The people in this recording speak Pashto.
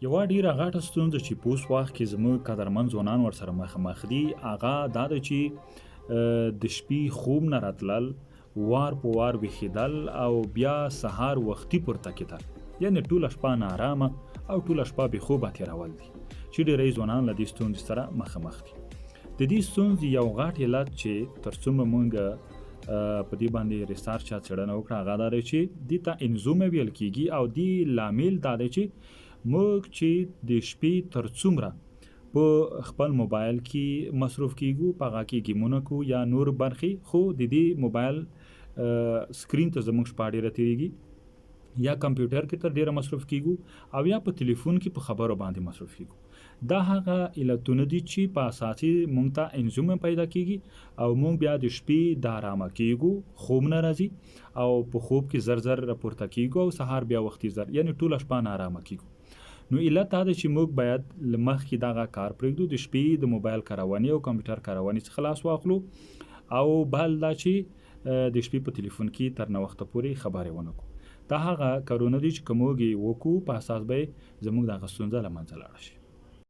یوه ډیره غټه ستونزه چې په اوس وخت کې زموږ قدرمن ځوانان ورسره مخامخ دي هغه دا ده چې د شپې خوب نه راتلل، وار په وار ویښېدل او بیا سهار وختي پورته کېدل، یعنې ټوله شپه نارامه او ټوله شپه بې خوبه تېرول دي چې ډېری ځوانان له دې ستونزې سره مخامخ دي. د دې ستونزې یو غټ علت چې تر څومره موږ په دې باندې ریسارچ څېړنه وکړه هغه دا دی چې دې ته انزومه ویل کېږي او دې لامل دا دی چې موږ چې د شپې تر څومره په خپل موبایل کې مصروف کیږو، په هغه کې ګیمونه کوو یا نور برخې، خو د دې موبایل سکرین ته زموږ شپه ډېره تېرېږي یا کمپیوټر کې تر ډېره مصروف کیږو او یا په تلیفون کې په خبرو باندې مصروف کیږو. دا هغه علتونه دي چې په اساسي موږ ته انزومه پیدا کیږي او موږ بیا د شپې د آرامه کیږو، خوب نه راځي او په خوب کې زر زر راپورته کیږو او سهار بیا وختي زر، یعنې ټوله شپه نارامه کیږو. نو علت دا ده چې موږ باید له مخکې دغه کار پرېږدو، د شپې د موبایل کارونې او کمپیوټر کارونې څخه خلاص واخلو او بل دا چې د شپې په تلیفون کې تر ناوخته پورې خبرې ونه کړو. دا هغه کارونه دي چې که موږ یې وکړو په اساس به یې زموږ دغه ستونزه له منځه لاړه شي.